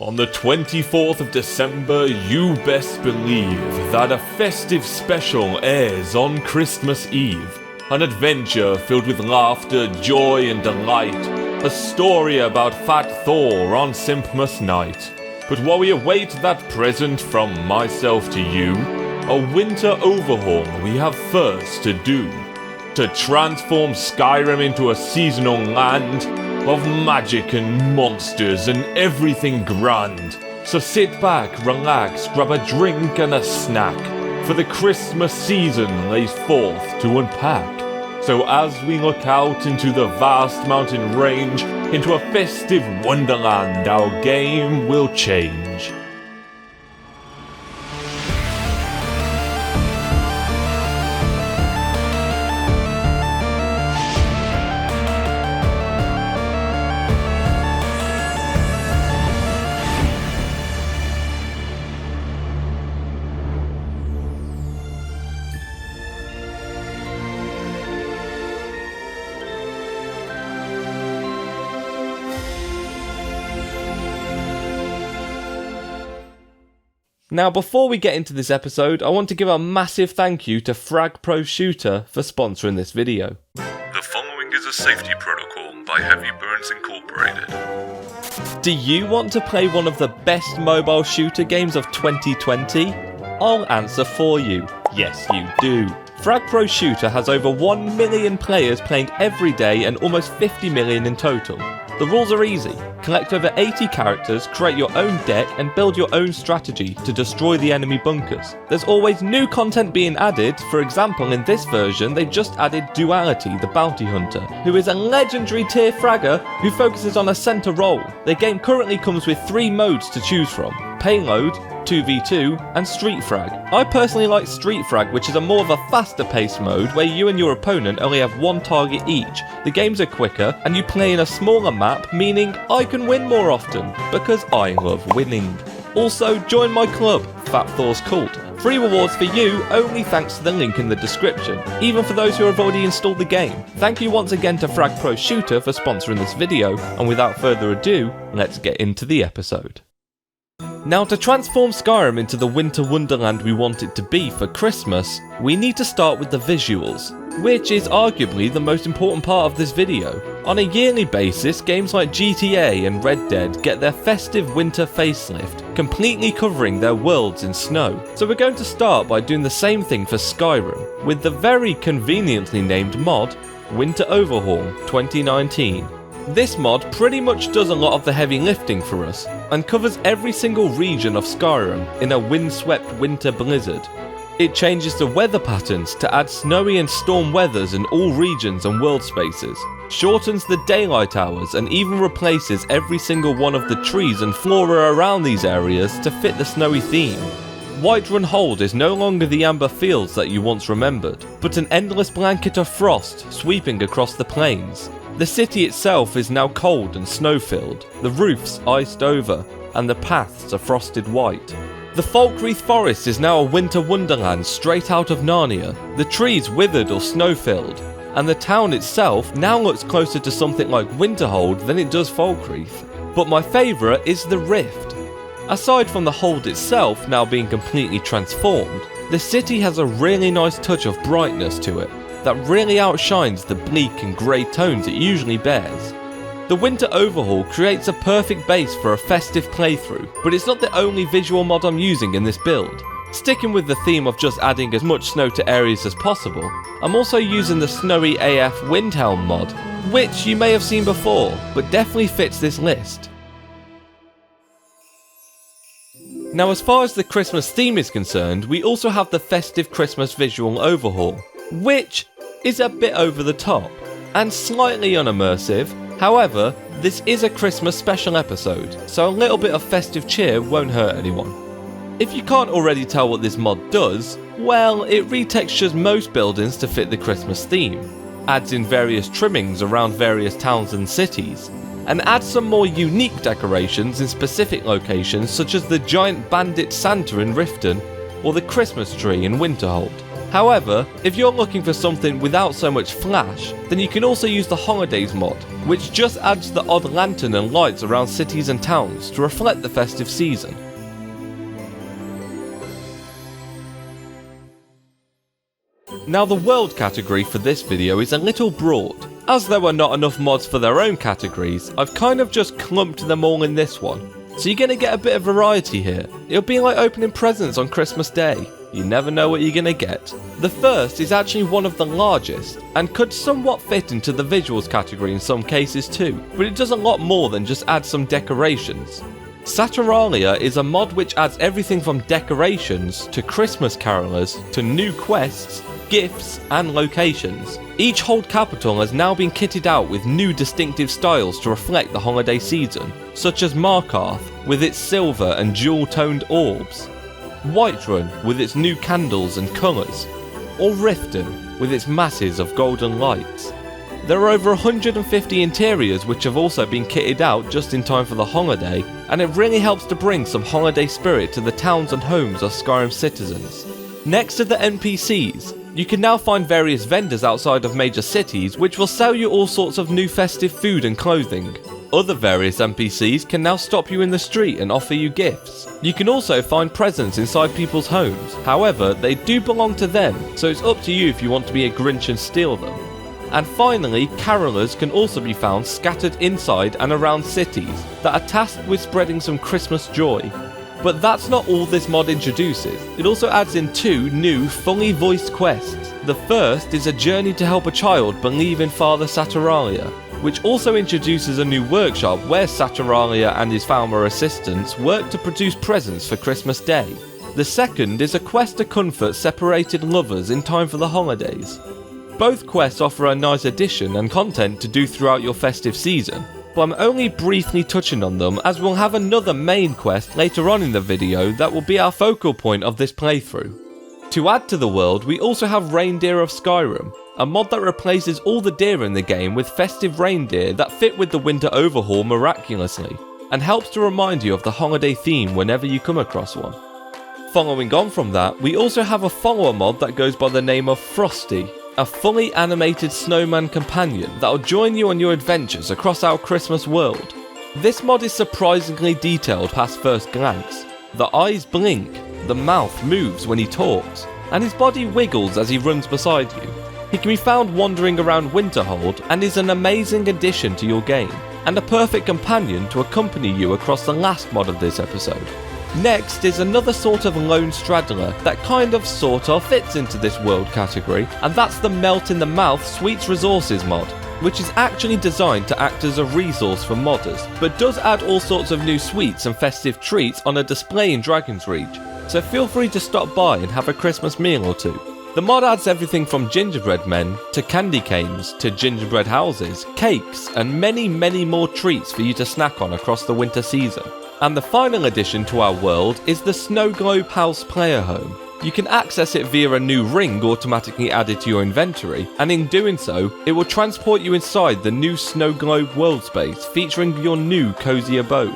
On the 24th of December, you best believe that a festive special airs on Christmas Eve. An adventure filled with laughter, joy and delight. A story about Fat Thor on Simpmas night. But while we await that present from myself to you, a winter overhaul we have first to do. To transform Skyrim into a seasonal land of magic and monsters and everything grand. So sit back, relax, grab a drink and a snack, for the Christmas season lays forth to unpack. So as we look out into the vast mountain range, into a festive wonderland, our game will change. Now, before we get into this episode, I want to give a massive thank you to Frag Pro Shooter for sponsoring this video. The following is a safety protocol by Heavy Burns Incorporated. Do you want to play one of the best mobile shooter games of 2020? I'll answer for you. Yes, you do. Frag Pro Shooter has over 1 million players playing every day and almost 50 million in total. The rules are easy. Collect over 80 characters, create your own deck and build your own strategy to destroy the enemy bunkers. There's always new content being added. For example, in this version they've just added Duality, the bounty hunter, who is a legendary tier fragger who focuses on a center role. The game currently comes with 3 modes to choose from: Payload, 2v2 and Street Frag. I personally like Street Frag, which is a more of a faster paced mode where you and your opponent only have 1 target each. The games are quicker and you play in a smaller map, meaning I can win more often because I love winning. Also, join my club, Fat Thor's Cult. Free rewards for you only thanks to the link in the description, even for those who have already installed the game. Thank you once again to Frag Pro Shooter for sponsoring this video, and without further ado, let's get into the episode. Now, to transform Skyrim into the winter wonderland we want it to be for Christmas, we need to start with the visuals, which is arguably the most important part of this video. On a yearly basis, games like GTA and Red Dead get their festive winter facelift, completely covering their worlds in snow. So we're going to start by doing the same thing for Skyrim, with the very conveniently named mod, Winter Overhaul 2019. This mod pretty much does a lot of the heavy lifting for us, and covers every single region of Skyrim in a windswept winter blizzard. It changes the weather patterns to add snowy and storm weathers in all regions and world spaces, shortens the daylight hours and even replaces every single one of the trees and flora around these areas to fit the snowy theme. Whiterun Hold is no longer the amber fields that you once remembered, but an endless blanket of frost sweeping across the plains. The city itself is now cold and snow-filled, the roofs iced over, and the paths are frosted white. The Falkreath Forest is now a winter wonderland straight out of Narnia, the trees withered or snow-filled, and the town itself now looks closer to something like Winterhold than it does Falkreath. But my favourite is the Rift. Aside from the hold itself now being completely transformed, the city has a really nice touch of brightness to it that really outshines the bleak and grey tones it usually bears. The Winter Overhaul creates a perfect base for a festive playthrough, but it's not the only visual mod I'm using in this build. Sticking with the theme of just adding as much snow to areas as possible, I'm also using the snowy Af Windhelm mod, which you may have seen before, but definitely fits this list. Now, as far as the Christmas theme is concerned, we also have the Festive Christmas visual overhaul, which is a bit over the top and slightly unimmersive. However, this is a Christmas special episode, so a little bit of festive cheer won't hurt anyone. If you can't already tell what this mod does, well, it retextures most buildings to fit the Christmas theme, adds in various trimmings around various towns and cities, and adds some more unique decorations in specific locations such as the giant bandit Santa in Riften or the Christmas tree in Winterhold. However, if you're looking for something without so much flash, then you can also use the Holidays mod, which just adds the odd lantern and lights around cities and towns to reflect the festive season. Now the world category for this video is a little broad. As there were not enough mods for their own categories, I've kind of just clumped them all in this one. So you're going to get a bit of variety here. It'll be like opening presents on Christmas Day. You never know what you're going to get. The first is actually one of the largest, and could somewhat fit into the visuals category in some cases too, but it does a lot more than just add some decorations. Saturalia is a mod which adds everything from decorations to Christmas carolers to new quests, gifts and locations. Each hold capital has now been kitted out with new distinctive styles to reflect the holiday season, such as Markarth with its silver and jewel-toned orbs, Whiterun with its new candles and colours, or Riften with its masses of golden lights. There are over 150 interiors which have also been kitted out just in time for the holiday, and it really helps to bring some holiday spirit to the towns and homes of Skyrim citizens. Next to the NPCs, you can now find various vendors outside of major cities which will sell you all sorts of new festive food and clothing. Other various NPCs can now stop you in the street and offer you gifts. You can also find presents inside people's homes, however they do belong to them, so it's up to you if you want to be a Grinch and steal them. And finally, carolers can also be found scattered inside and around cities that are tasked with spreading some Christmas joy. But that's not all this mod introduces. It also adds in 2 new fully voiced quests. The first is a journey to help a child believe in Father Saturalia, which also introduces a new workshop where Saturalia and his Falmer assistants work to produce presents for Christmas Day. The second is a quest to comfort separated lovers in time for the holidays. Both quests offer a nice addition and content to do throughout your festive season, but I'm only briefly touching on them as we'll have another main quest later on in the video that will be our focal point of this playthrough. To add to the world, we also have Reindeer of Skyrim, a mod that replaces all the deer in the game with festive reindeer that fit with the winter overhaul miraculously, and helps to remind you of the holiday theme whenever you come across one. Following on from that, we also have a follower mod that goes by the name of Frosty, a fully animated snowman companion that will join you on your adventures across our Christmas world. This mod is surprisingly detailed past first glance. The eyes blink, the mouth moves when he talks, and his body wiggles as he runs beside you. He can be found wandering around Winterhold and is an amazing addition to your game, and a perfect companion to accompany you across the last mod of this episode. Next is another sort of lone straddler that sort of fits into this world category, and that's the Melt in the Mouth Sweets Resources mod, which is actually designed to act as a resource for modders, but does add all sorts of new sweets and festive treats on a display in Dragon's Reach, so feel free to stop by and have a Christmas meal or two. The mod adds everything from gingerbread men to candy canes to gingerbread houses, cakes, and many more treats for you to snack on across the winter season. And the final addition to our world is the Snow Globe House Player Home. You can access it via a new ring automatically added to your inventory, and in doing so, it will transport you inside the new Snow Globe world space featuring your new cozy abode.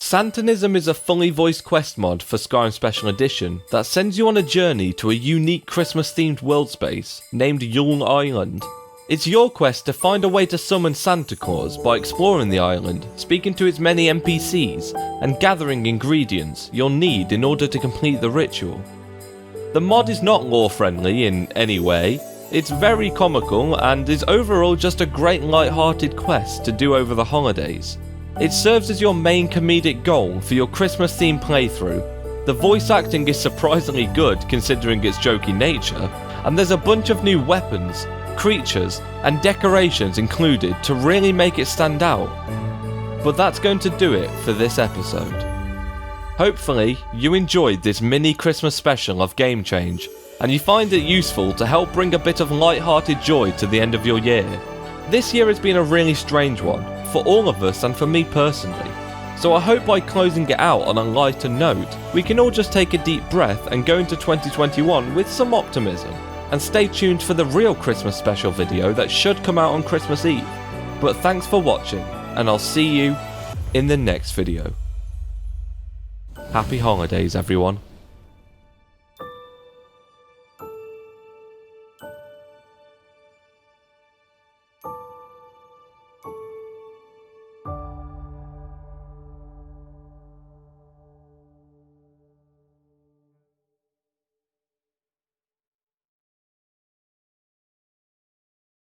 Santanism is a fully voiced quest mod for Skyrim Special Edition that sends you on a journey to a unique Christmas-themed world space named Yule Island. It's your quest to find a way to summon Santa Claus by exploring the island, speaking to its many NPCs, and gathering ingredients you'll need in order to complete the ritual. The mod is not lore-friendly in any way. It's very comical and is overall just a great light-hearted quest to do over the holidays. It serves as your main comedic goal for your Christmas-themed playthrough. The voice acting is surprisingly good considering its jokey nature, and there's a bunch of new weapons, creatures, and decorations included to really make it stand out. But that's going to do it for this episode. Hopefully, you enjoyed this mini Christmas special of Game Change, and you find it useful to help bring a bit of light-hearted joy to the end of your year. This year has been a really strange one, for all of us and for me personally. So I hope by closing it out on a lighter note, we can all just take a deep breath and go into 2021 with some optimism. And stay tuned for the real Christmas special video that should come out on Christmas Eve. But thanks for watching, and I'll see you in the next video. Happy holidays, everyone.